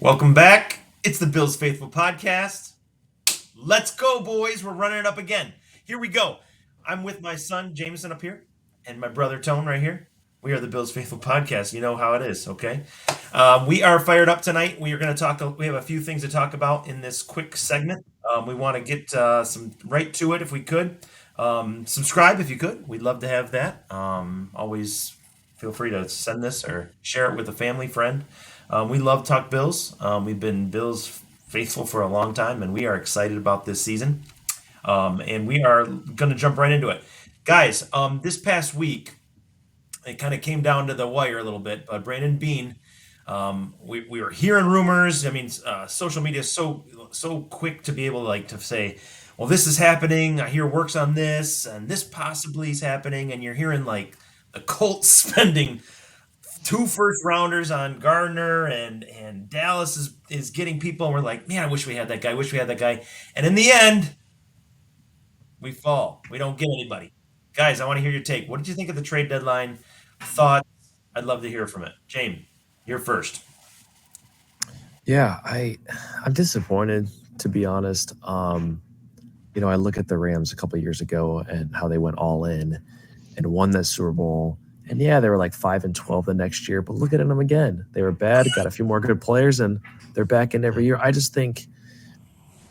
Welcome back. It's the Bills Faithful Podcast. Let's go, boys. We're running it up again. Here we go. I'm with my son, Jameson, up here, and my brother, Tone, right here. We are the Bills Faithful Podcast. You know how it is, okay? We are fired up tonight. We are going to talk. We have a few things to talk about in this quick segment. We want to get some right to it if we could. Subscribe if you could. We'd love to have that. Always feel free to send this or share it with a family, friend. We love Talk Bills. We've been Bills faithful for a long time, and we are excited about this season. And we are going to jump right into it. Guys, this past week, it kind of came down to the wire a little bit, but Brandon Beane, we were hearing rumors. I mean, social media is so quick to be able to say, well, this is happening. I hear works on this, and this possibly is happening. And you're hearing like the Colts spending 2 first-rounders on Gardner, and Dallas is getting people, and we're like, man, I wish we had that guy. And in the end, we fall. We don't get anybody. Guys, I want to hear your take. What did you think of the trade deadline? Thoughts? I'd love to hear from it. James, you're first. Yeah, I'm disappointed, to be honest. I look at the Rams a couple of years ago and how they went all in and won that Super Bowl. And yeah, they were like 5-12 the next year, but look at them again. They were bad, got a few more good players, and they're back in every year. I just think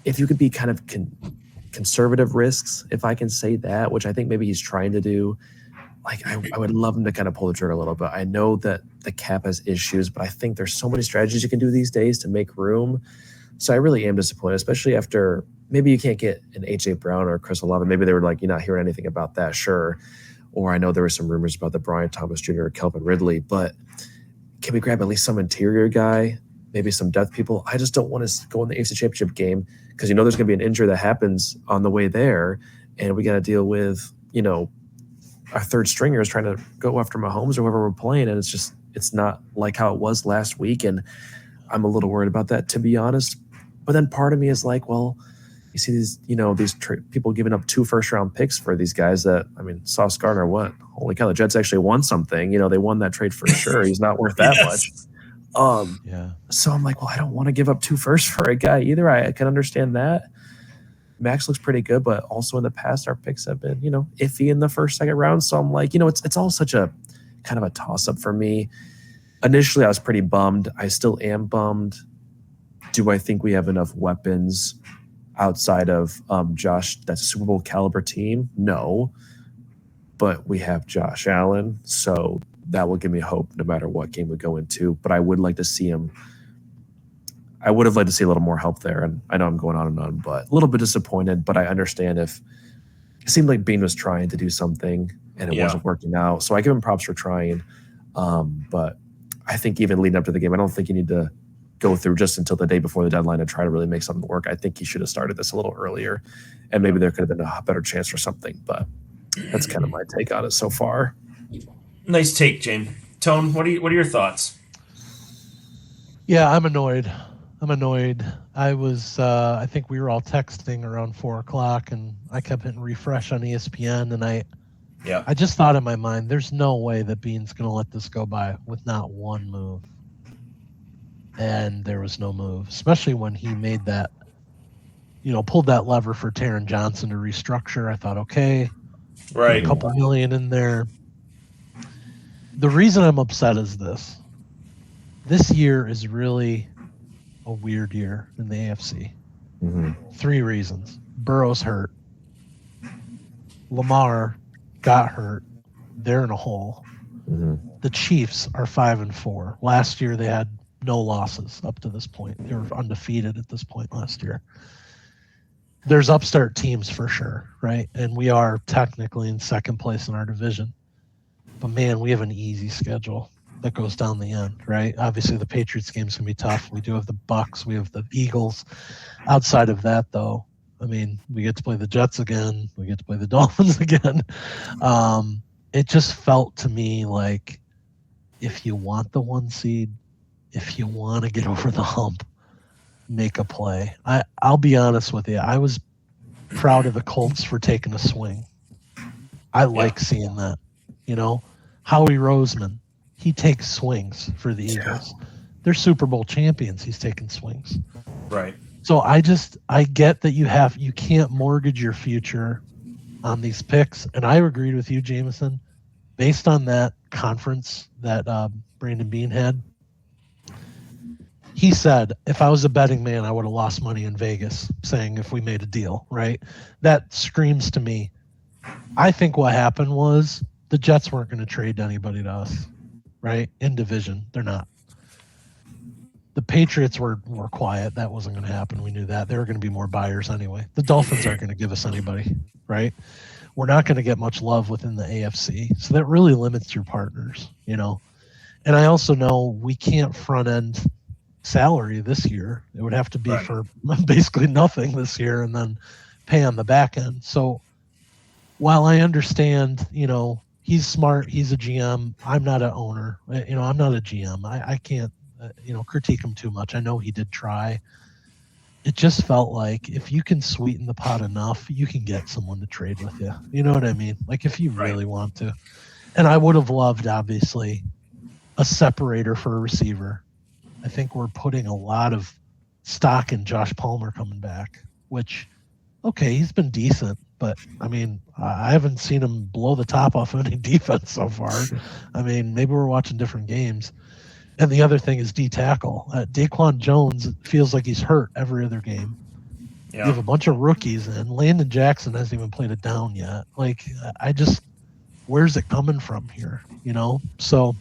if you could be kind of conservative risks, if I can say that, which I think maybe he's trying to do, I would love him to kind of pull the trigger a little bit. I know that the cap has issues, but I think there's so many strategies you can do these days to make room. So I really am disappointed, especially after maybe you can't get an A.J. Brown or Chris Olave. Maybe they were like, you're not hearing anything about that, sure. Or I know there were some rumors about the Brian Thomas Jr. or Kelvin Ridley, but can we grab at least some interior guy, maybe some depth people? I just don't want to go in the AFC Championship game because there's going to be an injury that happens on the way there, and we got to deal with, our third stringers trying to go after Mahomes or whoever we're playing, and it's not like how it was last week, and I'm a little worried about that, to be honest. But then part of me is like, well, you see these, people giving up 2 first-round picks for these guys that, Sauce Gardner, what? Holy cow, the Jets actually won something. They won that trade for sure. He's not worth that much. So I'm like, well, I don't want to give up 2 firsts for a guy either. I can understand that. Max looks pretty good, but also in the past, our picks have been, iffy in the first, second round. So I'm like, it's all such a kind of a toss-up for me. Initially, I was pretty bummed. I still am bummed. Do I think we have enough weapons outside of Josh, that's a Super Bowl caliber team? No. But we have Josh Allen, so that will give me hope no matter what game we go into. But I would like to see him. I would have liked to see a little more help there. And I know I'm going on and on, but a little bit disappointed. But I understand if it seemed like Beane was trying to do something and it wasn't working out. So I give him props for trying. But I think even leading up to the game, I don't think you need to go through just until the day before the deadline and try to really make something work. I think he should have started this a little earlier, and maybe there could have been a better chance for something. But that's kind of my take on it so far. Nice take, James. Tone, what are your thoughts? Yeah, I'm annoyed. I was, I think we were all texting around 4:00, and I kept hitting refresh on ESPN, and I just thought in my mind, there's no way that Beane's going to let this go by with not one move. And there was no move, especially when he made that, pulled that lever for Taron Johnson to restructure. I thought, okay, right, a couple million in there. The reason I'm upset is this year is really a weird year in the AFC. 3 reasons. Burrow's hurt. Lamar got hurt. They're in a hole. The Chiefs are 5-4. Last year they had no losses up to this point. They were undefeated at this point last year. There's upstart teams for sure, right? And we are technically in second place in our division. But man, we have an easy schedule that goes down the end, right? Obviously the Patriots game's gonna be tough. We do have the Bucks, we have the Eagles. Outside of that though, we get to play the Jets again, we get to play the Dolphins again. It just felt to me like if you want the 1 seed, if you want to get over the hump, make a play. I'll be honest with you. I was proud of the Colts for taking a swing. I like seeing that. Howie Roseman, he takes swings for the Eagles. They're Super Bowl champions. He's taking swings. Right. So I get that you can't mortgage your future on these picks. And I agreed with you, Jameson, based on that conference that Brandon Beane had. He said, if I was a betting man, I would have lost money in Vegas, saying if we made a deal, right? That screams to me. I think what happened was the Jets weren't going to trade anybody to us, right? In division, they're not. The Patriots were quiet. That wasn't going to happen. We knew that. There were going to be more buyers anyway. The Dolphins aren't going to give us anybody, right? We're not going to get much love within the AFC. So that really limits your partners, you know? And I also know we can't front end salary this year. It would have to be for basically nothing this year and then pay on the back end. So while I understand, you know, he's smart, he's a GM, I'm not an owner, you know, I'm not a GM. I can't, you know, critique him too much. I know he did try. It just felt like if you can sweeten the pot enough, you can get someone to trade with you. You know what I mean? Like if you really want to. And I would have loved, obviously, a separator for a receiver. I think we're putting a lot of stock in Josh Palmer coming back, which, okay, he's been decent, but I mean, I haven't seen him blow the top off any defense so far. I mean, maybe we're watching different games. And the other thing is D tackle. Daquan Jones feels like he's hurt every other game. Yeah. You have a bunch of rookies, and Landon Jackson hasn't even played it down yet. Like, where's it coming from here? You know? So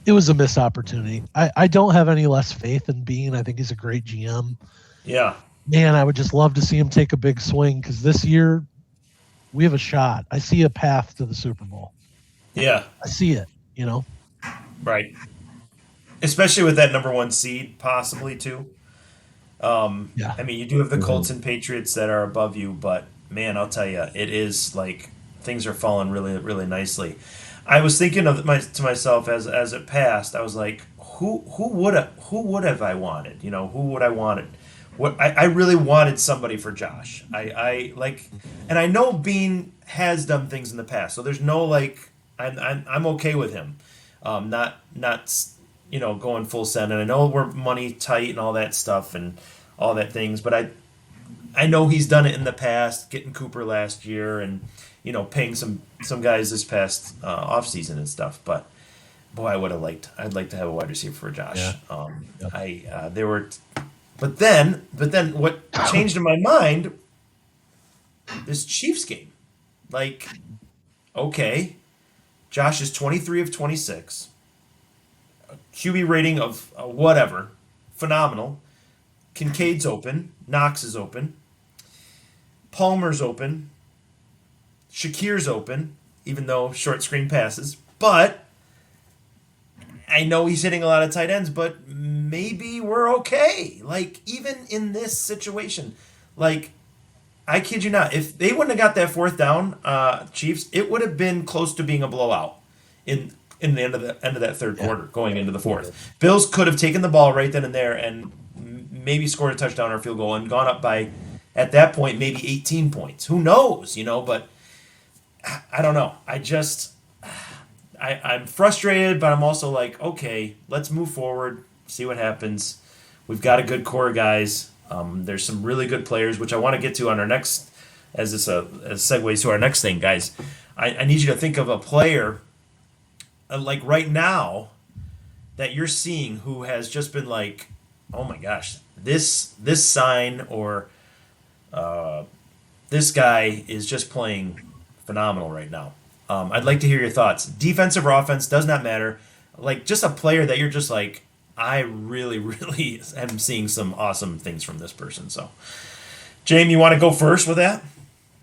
it was a missed opportunity. I don't have any less faith in Beane. I think he's a great GM. Yeah. Man, I would just love to see him take a big swing because this year we have a shot. I see a path to the Super Bowl. Yeah. I see it, you know? Right. Especially with that number 1 seed, possibly, too. Yeah. I mean, you do have the Colts and Patriots that are above you, but, man, I'll tell you, it is like things are falling really, really nicely. I was thinking to myself as it passed. I was like, who would have I wanted? You know, who would I wanted? What I really wanted somebody for Josh. I like, and I know Beane has done things in the past, so there's no like, I'm okay with him, not you know, going full send. And I know we're money tight and all that stuff and all that things, but I know he's done it in the past, getting Cooper last year and, you know, paying some guys this past off season and stuff. But boy, I'd like to have a wide receiver for Josh. Yeah. But then what changed in my mind, this Chiefs game. Like, okay, Josh is 23 of 26. A QB rating of whatever. Phenomenal. Kincaid's open. Knox is open. Palmer's open. Shakir's open, even though short screen passes. But I know he's hitting a lot of tight ends, but maybe we're okay. Like, even in this situation, like, I kid you not, if they wouldn't have got that 4th down, Chiefs, it would have been close to being a blowout in the end of that 3rd quarter, going into the 4th. Bills could have taken the ball right then and there and maybe scored a touchdown or a field goal and gone up by, at that point, maybe 18 points. Who knows, you know? But I don't know. I'm frustrated, but I'm also like, okay, let's move forward, see what happens. We've got a good core of guys. There's some really good players, which I want to get to on our next, as segues to our next thing, guys. I need you to think of a player, like right now, that you're seeing who has just been like, oh my gosh, this sign or this guy is just playing phenomenal right now. I'd like to hear your thoughts. Defensive or offense, does not matter. Like, just a player that you're just like, I really, really am seeing some awesome things from this person. So, Jamie, you want to go first with that?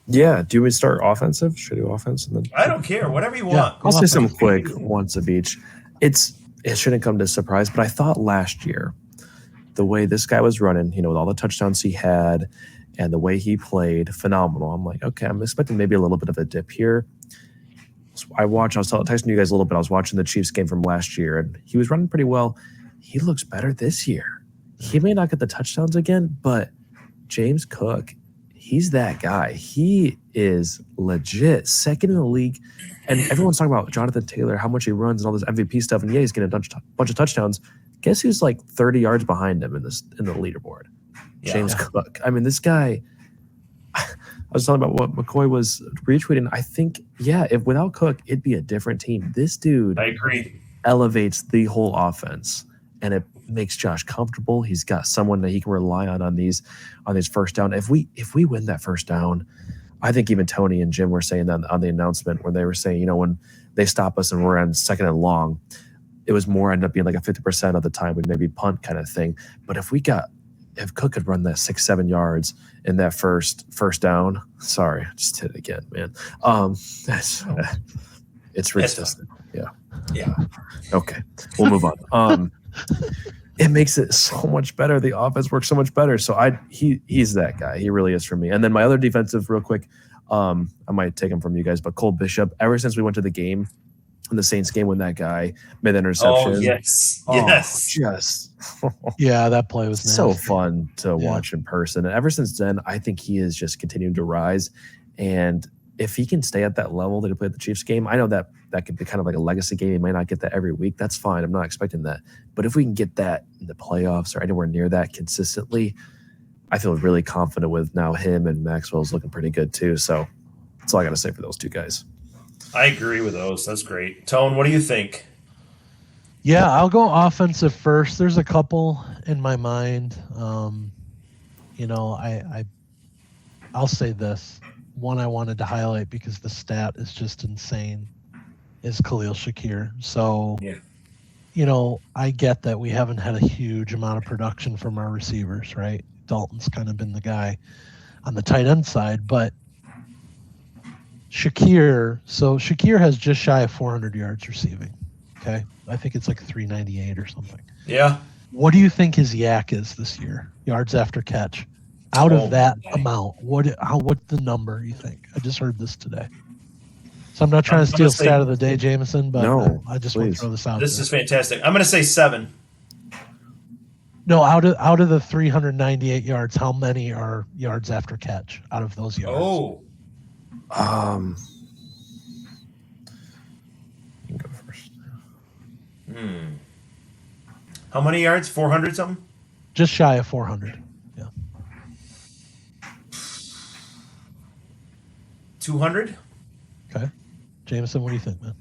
Yeah. Do we start offensive? Should I do offense? And then I don't care. Whatever you want. I'll say some quick ones of each. It shouldn't come to surprise, but I thought last year, the way this guy was running, you know, with all the touchdowns he had and the way he played, phenomenal. I'm like, okay, I'm expecting maybe a little bit of a dip here. I was texting you guys a little bit. I was watching the Chiefs game from last year, and he was running pretty well. He looks better this year. He may not get the touchdowns again, but James Cook, he's that guy. He is legit, 2nd in the league. And everyone's talking about Jonathan Taylor, how much he runs and all this MVP stuff. And yeah, he's getting a bunch of touchdowns. Guess who's like 30 yards behind him in the leaderboard? Yeah. James Cook. I mean, this guy. I was talking about what McCoy was retweeting. I think, if without Cook, it'd be a different team. This dude, I agree, elevates the whole offense, and it makes Josh comfortable. He's got someone that he can rely on these first down. If we win that first down, I think even Tony and Jim were saying that on the announcement where they were saying, when they stop us and we're on second and long, it was more end up being like a 50% of the time we maybe punt kind of thing. But if Cook could run that 6-7 yards in that first down, sorry, I just hit it again, man. It's ridiculous. Yeah. Okay, we'll move on. It makes it so much better. The offense works so much better. So he's that guy. He really is for me. And then my other defensive, real quick, I might take him from you guys, but Cole Bishop. Ever since we went to the game, in the Saints game, when that guy made the interception. Oh yes. Just that play was so nasty. fun to watch in person. And ever since then, I think he is just continuing to rise. And if he can stay at that level that he played at the Chiefs game, I know that could be kind of like a legacy game. He might not get that every week. That's fine. I'm not expecting that. But if we can get that in the playoffs or anywhere near that consistently, I feel really confident with now him, and Maxwell's looking pretty good too. So that's all I got to say for those two guys. I agree with those. That's great. Tone, what do you think? Yeah, I'll go offensive first. There's a couple in my mind. I'll say this. One I wanted to highlight because the stat is just insane is Khalil Shakir. So, I get that we haven't had a huge amount of production from our receivers, right? Dalton's kind of been the guy on the tight end side, but Shakir has just shy of 400 yards receiving. Okay. I think it's like 398 or something. Yeah. What do you think his yak is this year? Yards after catch. Out of that amount, what's the number you think? I just heard this today. So I'm not trying to steal stat of the day, Jameson, but I just want to throw this out. This is fantastic. I'm going to say 7. No, out of the 398 yards, how many are yards after catch out of those yards? Oh. You can go first. How many yards? 400 something? Just shy of 400. Yeah. 200? Okay. Jameson, what do you think, man?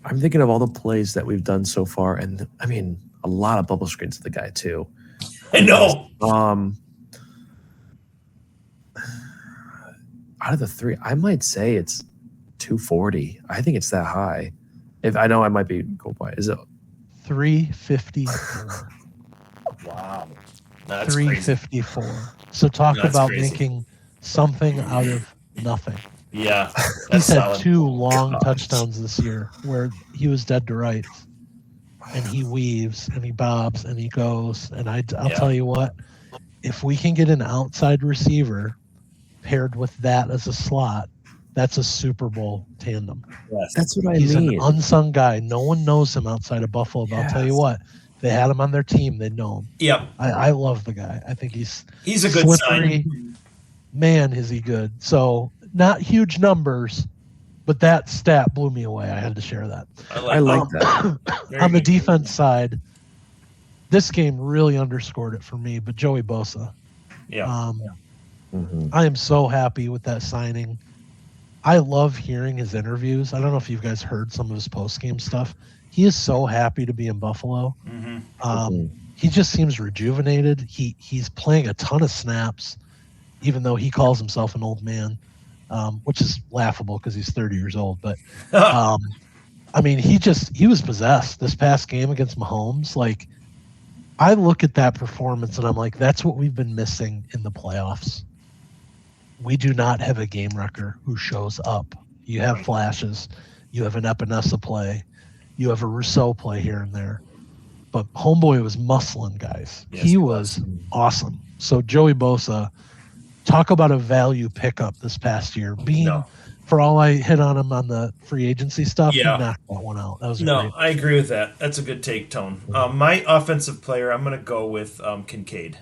I'm thinking of all the plays that we've done so far, and I mean a lot of bubble screens to the guy too. I know. Out of the 3, I might say it's 240. I think it's that high. If I know, I might be go by. Is it 354? Wow, that's 354. Crazy. So talk about crazy. Making something out of nothing. Yeah, he's had 2 long touchdowns this year where he was dead to rights, and he weaves and he bobs and he goes. And I'll tell you what, if we can get an outside receiver paired with that as a slot, that's a Super Bowl tandem. Yes. That's what He's I mean. An unsung guy. No one knows him outside of Buffalo, but I'll tell you what, if they had him on their team, they'd know him. Yep. I love the guy. I think he's a good slippery. sign. Man, is he good. So not huge numbers, but that stat blew me away. I had to share that. I like that. On the defense side, this game really underscored it for me, but Joey Bosa. Yeah. I am so happy with that signing. I love hearing his interviews. I don't know if you guys heard some of his post-game stuff. He is so happy to be in Buffalo. He just seems rejuvenated. He's playing a ton of snaps, even though he calls himself an old man, which is laughable because he's 30 years old. But I mean, he was possessed this past game against Mahomes. Like, I look at that performance and I'm like, that's what we've been missing in the playoffs. We do not have a game wrecker who shows up. You have flashes. You have an Epinesa play. You have a Rousseau play here and there. But Homeboy was muscling, guys. Yes, he was awesome. So Joey Bosa, talk about a value pickup this past year. For all I hit on him on the free agency stuff, he knocked that one out. That was great. I agree with that. That's a good take, Tone. My offensive player, I'm going to go with Kincaid.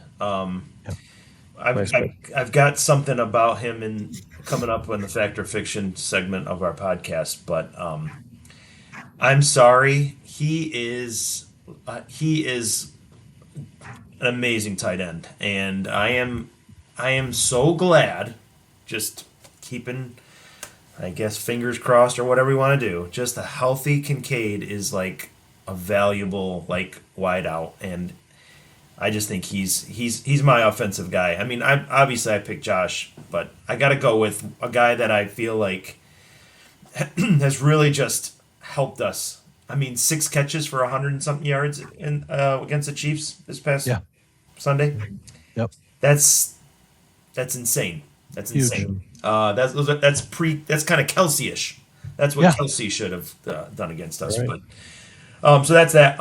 I've got something about him in coming up in the Fact or Fiction segment of our podcast, but I'm sorry, he is he is an amazing tight end, and I am so glad. Just keeping, I guess, fingers crossed or whatever we want to do. Just a healthy Kincaid is like a valuable like wideout, and I just think he's my offensive guy. I mean, I picked Josh, but I got to go with a guy that I feel like has really just helped us. I mean, 6 catches for 100 and something yards in against the Chiefs this past Sunday. Yep. That's insane. That's Huge. insane. That's kind of Kelsey-ish. That's what Kelsey should have done against us. Right. But so that's that.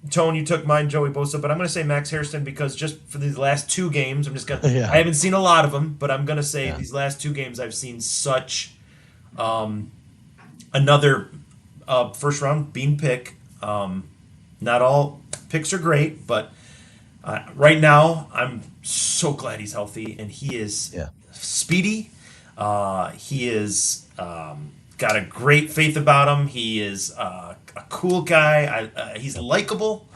Tone, you took mine, Joey Bosa, but I'm going to say Max Hairston because just for these last 2 games, I'm just going to. I haven't seen a lot of them, but I'm going to say these last 2 games I've seen such another first round Beane pick. Not all picks are great, but right now I'm so glad he's healthy and he is speedy. He is got a great faith about him. He is a cool guy. He's likable,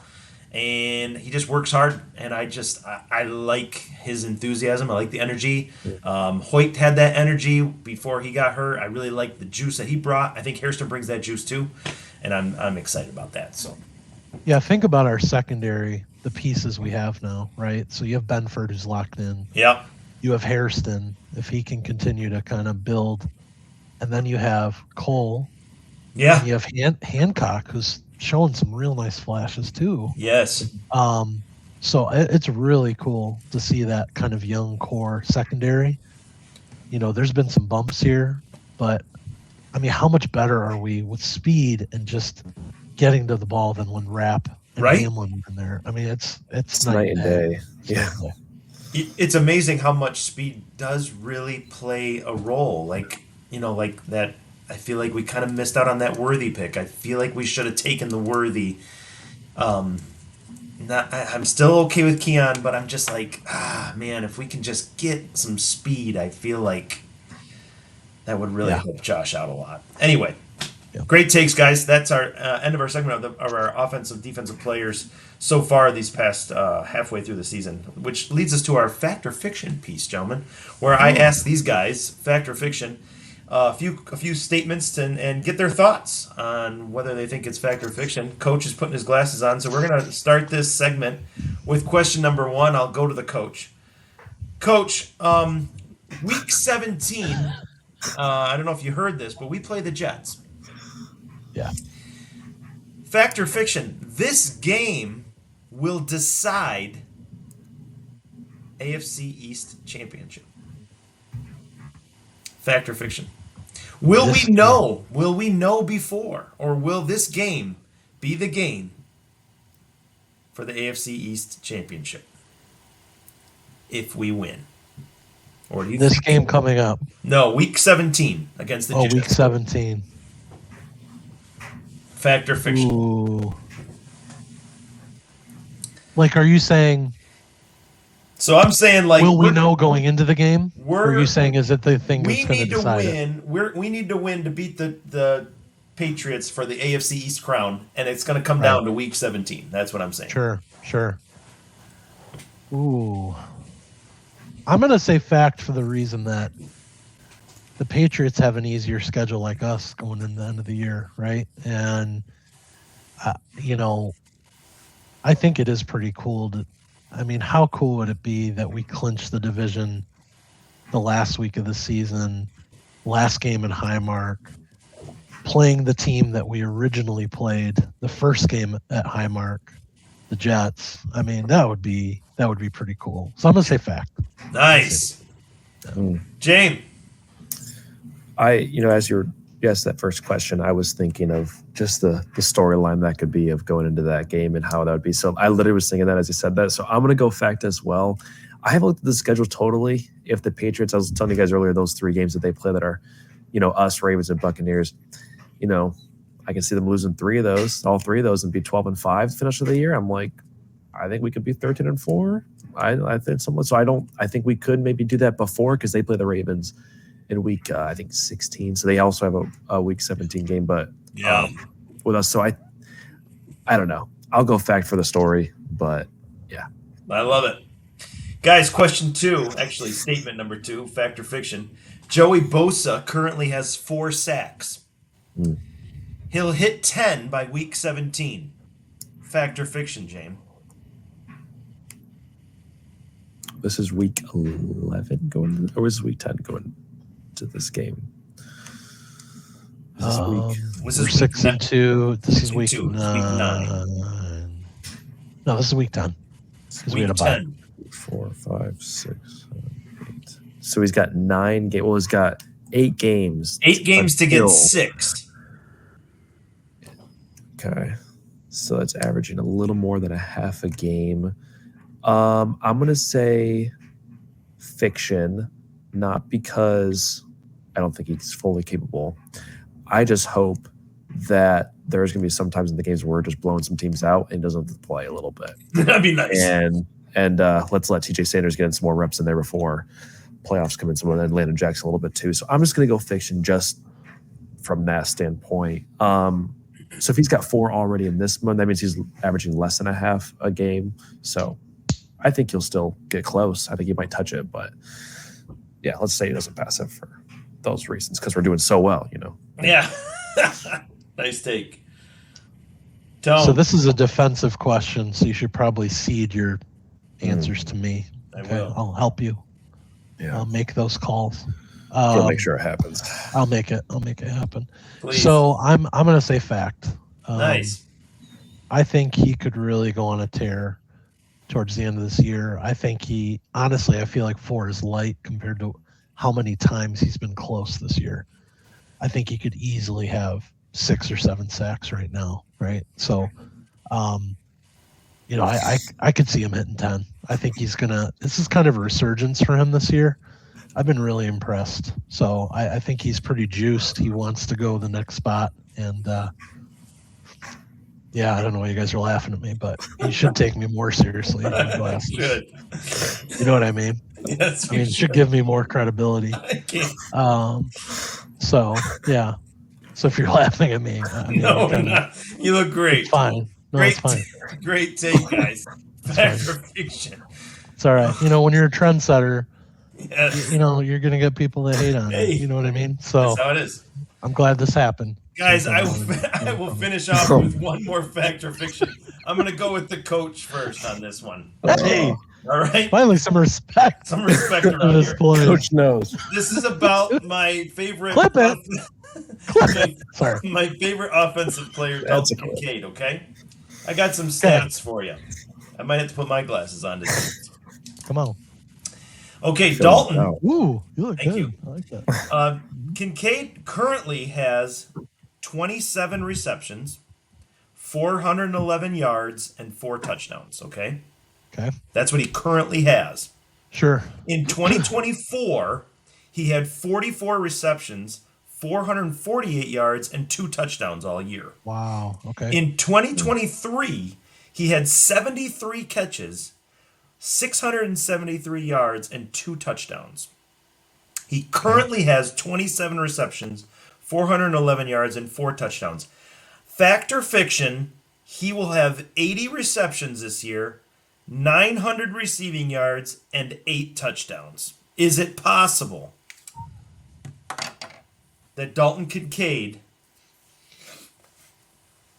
and he just works hard. And I like his enthusiasm. I like the energy. Hoyt had that energy before he got hurt. I really like the juice that he brought. I think Hairston brings that juice too, and I'm excited about that. So, yeah, think about our secondary, the pieces we have now, right? So you have Benford who's locked in. Yeah. You have Hairston if he can continue to kind of build. And then you have Cole. Yeah. And you have Hancock, who's showing some real nice flashes too. Yes. So it's really cool to see that kind of young core secondary. You know, there's been some bumps here, but I mean, how much better are we with speed and just getting to the ball than when Rapp and Hamlin were in there? I mean, it's night and day. Yeah. It's amazing how much speed does really play a role. Like, you know, like that. I feel like we kind of missed out on that Worthy pick. I feel like we should have taken the Worthy. I'm still okay with Keon, but I'm just like, man, if we can just get some speed, I feel like that would really help Josh out a lot. Anyway, great takes, guys. That's our end of our segment of our offensive, defensive players so far these past halfway through the season, which leads us to our Fact or Fiction piece, gentlemen, where I ask these guys, Fact or Fiction, a few statements and get their thoughts on whether they think it's fact or fiction. Coach is putting his glasses on, so we're going to start this segment with question number 1. I'll go to the coach. Coach, week 17, I don't know if you heard this, but we play the Jets. Yeah. Fact or fiction, this game will decide AFC East Championship. Fact or fiction? Will we know before, or will this game be the game for the AFC East Championship if we win? Or do you this game coming up? No, week 17 against the Jets. Week 17. Fact or fiction? Ooh. Like, are you saying? So I'm saying, like, will we know going into the game? Or are you saying is it the thing that's going to decide it? We need to win to beat the Patriots for the AFC East crown, and it's going to come down to week 17. That's what I'm saying. Sure. Ooh. I'm going to say fact for the reason that the Patriots have an easier schedule like us going in the end of the year, right? And, you know, I think it is pretty cool to. I mean, how cool would it be that we clinch the division the last week of the season, last game in Highmark, playing the team that we originally played the first game at Highmark, the Jets? I mean, that would be pretty cool. So I'm gonna say fact. Nice. James. As you asked that first question, I was thinking of just the storyline that could be of going into that game and how that would be. So I literally was thinking that as you said that. So I'm going to go fact as well. I haven't looked at the schedule totally. If the Patriots, I was telling you guys earlier, those 3 games that they play that are, us, Ravens, and Buccaneers, I can see them losing 3 of those, all 3 of those, and be 12-5 finish of the year. I'm like, I think we could be 13-4. I think someone. So I think we could maybe do that before because they play the Ravens in week, I think 16. So they also have a week 17 game, but with us. So I don't know. I'll go fact for the story, but yeah. I love it. Guys, question 2, actually statement number 2, fact or fiction. Joey Bosa currently has 4 sacks. He'll hit 10 by week 17. Fact or fiction, James? This is week 11 going, or was week 10 going to this game? This we're is 6 and 2. This is week 2. 9. It's week 9. No, this is week 10. Week we had a 10. 4, 5, 6, 7, 8. So he's got 9 games. Well, he's got 8 games. 8 games to get 6. Okay. So that's averaging a little more than a half a game. I'm going to say fiction, not because I don't think he's fully capable. I just hope that there's going to be some times in the games where we're just blowing some teams out and doesn't have to play a little bit. That'd be nice. And let's let TJ Sanders get in some more reps in there before playoffs come in, some, and Landon Jackson a little bit too. So I'm just going to go fiction just from that standpoint. So if he's got 4 already in this month, that means he's averaging less than a half a game. So I think he'll still get close. I think he might touch it, but yeah, let's say he doesn't pass it for those reasons because we're doing so well, you know. Yeah. Nice take. Tone. So this is a defensive question, so you should probably cede your answers to me. I will. I'll help you. Yeah. I'll make those calls. Make sure it happens. I'll make it happen. Please. So I'm gonna say fact. Nice. I think he could really go on a tear towards the end of this year. I think honestly, I feel like 4 is light compared to how many times he's been close this year. I think he could easily have 6 or 7 sacks right now, right? So, I could see him hitting 10. I think this is kind of a resurgence for him this year. I've been really impressed. So I think he's pretty juiced. He wants to go the next spot. And I don't know why you guys are laughing at me, but you should take me more seriously. Good. You know what I mean? Yes, I mean, it should give me more credibility. So if you're laughing at me, no, you look great. It's fine. No, great, it's fine. Great take, guys. Fact or fiction. It's all right. When you're a trendsetter, yes. You're gonna get people that hate on Hey, it. You know what I mean? So that's how it is. I'm glad this happened. Guys, I will finish off with one more fact or fiction. I'm gonna go with the coach first on this one. Hey, all right. Finally, some respect. Some respect around here. Coach knows. This is about my favorite. Clip it. Sorry. My favorite offensive player, Dalton Kincaid. Okay, I got some stats for you. I might have to put my glasses on to see. Come on. Okay, Dalton. Ooh, you look Thank good. you. I like that. Kincaid currently has 27 receptions, 411 yards, and 4 touchdowns. Okay. Okay. That's what he currently has. Sure. In 2024, he had 44 receptions, 448 yards, and 2 touchdowns all year. Wow. Okay. In 2023, he had 73 catches, 673 yards, and 2 touchdowns. He currently has 27 receptions, 411 yards, and 4 touchdowns. Fact or fiction, he will have 80 receptions this year, 900 receiving yards, and 8 touchdowns. Is it possible that Dalton Kincaid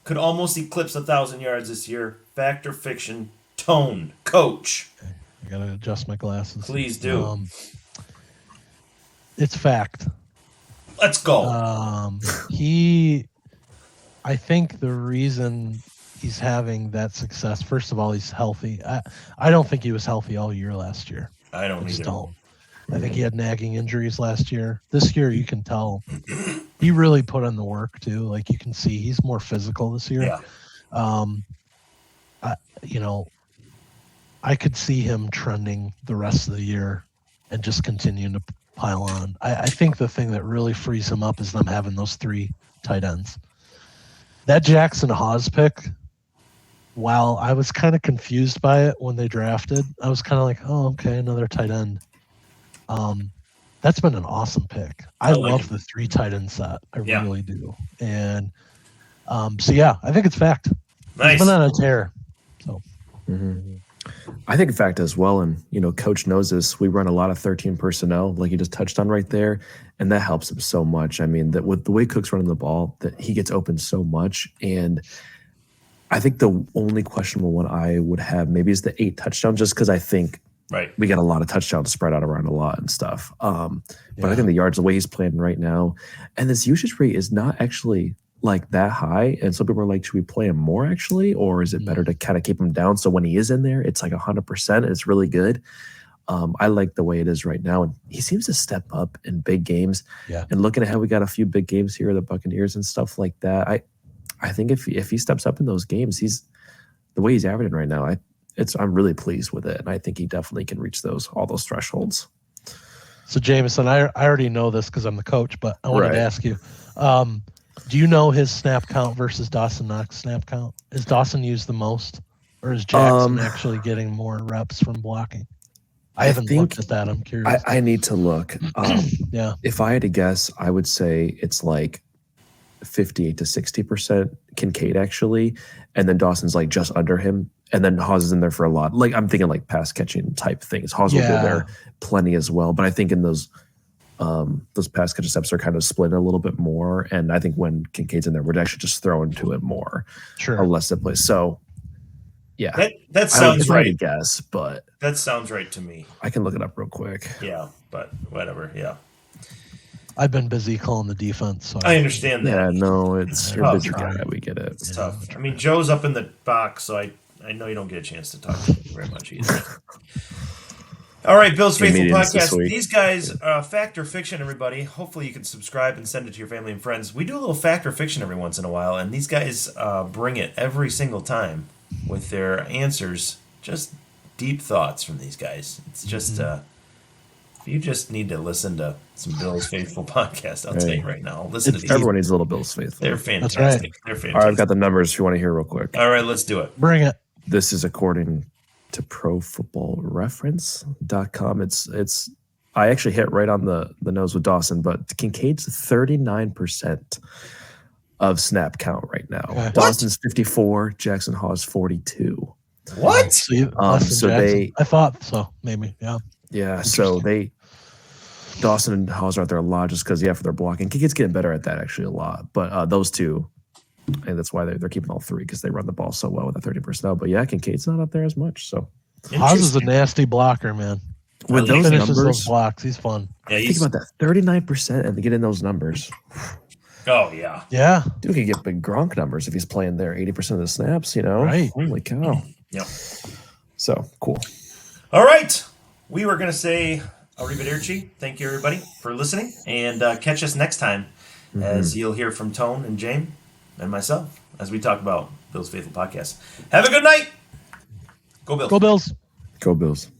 could almost eclipse 1,000 yards this year? Fact or fiction? Tone, coach. I gotta adjust my glasses. Please do. It's fact. Let's go. I think the reason he's having that success, first of all, he's healthy. I don't think he was healthy all year last year. I don't just either. don't. I think he had nagging injuries last year. This year, you can tell he really put in the work too. Like you can see, he's more physical this year. Yeah. I could see him trending the rest of the year and just continuing to pile on. I think the thing that really frees him up is them having those 3 tight ends. That Jackson Hawes pick, while I was kind of confused by it when they drafted, I was kind of like, oh, okay, another tight end. That's been an awesome pick. I love the 3 tight end set. I really do. And I think it's fact. Nice. He's been on a tear. So. I think, in fact, as well, and Coach knows this. We run a lot of 13 personnel, like you just touched on right there, and that helps him so much. I mean, that with the way Cook's running the ball, that he gets open so much. And I think the only questionable one I would have maybe is the 8 touchdowns, just because I think we got a lot of touchdowns spread out around a lot and stuff. But I think the yards, the way he's playing right now, and this usage rate is not actually like that high, and some people are like, should we play him more actually, or is it better to kind of keep him down so when he is in there it's like 100% and it's really good? I like the way it is right now, and he seems to step up in big games. And looking at how we got a few big games here, the Buccaneers and stuff like that, I think if he steps up in those games, the way he's averaging right now, I'm really pleased with it, and I think he definitely can reach all those thresholds. So Jameson, I already know this because I'm the coach, but I wanted to ask you, do you know his snap count versus Dawson Knox snap count? Is Dawson used the most, or is Jackson actually getting more reps from blocking? I haven't looked at that. I'm curious. I need to look. If I had to guess, I would say it's like 58 to 60% Kincaid actually, and then Dawson's like just under him, and then Haas is in there for a lot. Like I'm thinking like pass catching type things. Haas will be there plenty as well, but I think in those pass catch steps are kind of split a little bit more, and I think when Kincaid's in there, we're actually just throwing to it more, or less at place. So, that sounds right. I guess, but that sounds right to me. I can look it up real quick. Yeah, but whatever. Yeah, I've been busy calling the defense. So I understand that. Yeah, no, you're a busy guy. We get it. It's tough. I mean, Joe's up in the box, so I know you don't get a chance to talk to him very much either. All right, Bill's Faithful Podcast. These guys, fact or fiction, everybody. Hopefully you can subscribe and send it to your family and friends. We do a little fact or fiction every once in a while, and these guys bring it every single time with their answers. Just deep thoughts from these guys. It's just, you just need to listen to some Bill's Faithful Podcast. I'll tell you right now. Listen to these. Everyone needs a little Bill's Faithful. They're fantastic. That's right. They're fantastic. All right, I've got the numbers if you want to hear real quick. All right, let's do it. Bring it. This is according to profootballreference.com. It's I actually hit right on the nose with Dawson, but Kincaid's 39% of snap count right now. Okay. Dawson's 54, Jackson Hawes 42. What? So they I thought so, maybe. Yeah, so Dawson and Hawes are out there a lot just because for their blocking. Kincaid's getting better at that actually a lot. But those two, and that's why they're keeping all three, because they run the ball so well with the 30 personnel. But Kincaid's not up there as much. So Haas is a nasty blocker, man. With He those finishes numbers, those blocks. He's fun. Yeah, think about that, 39% and get in those numbers. Oh, yeah. Yeah. Dude could get big Gronk numbers if he's playing there 80% of the snaps, Right. Holy cow. Yep. So, cool. All right. We were going to say arrivederci. Thank you, everybody, for listening. And catch us next time as you'll hear from Tone and James and myself as we talk about Bill's Faithful Podcast. Have a good night. Go Bills. Go Bills. Go Bills.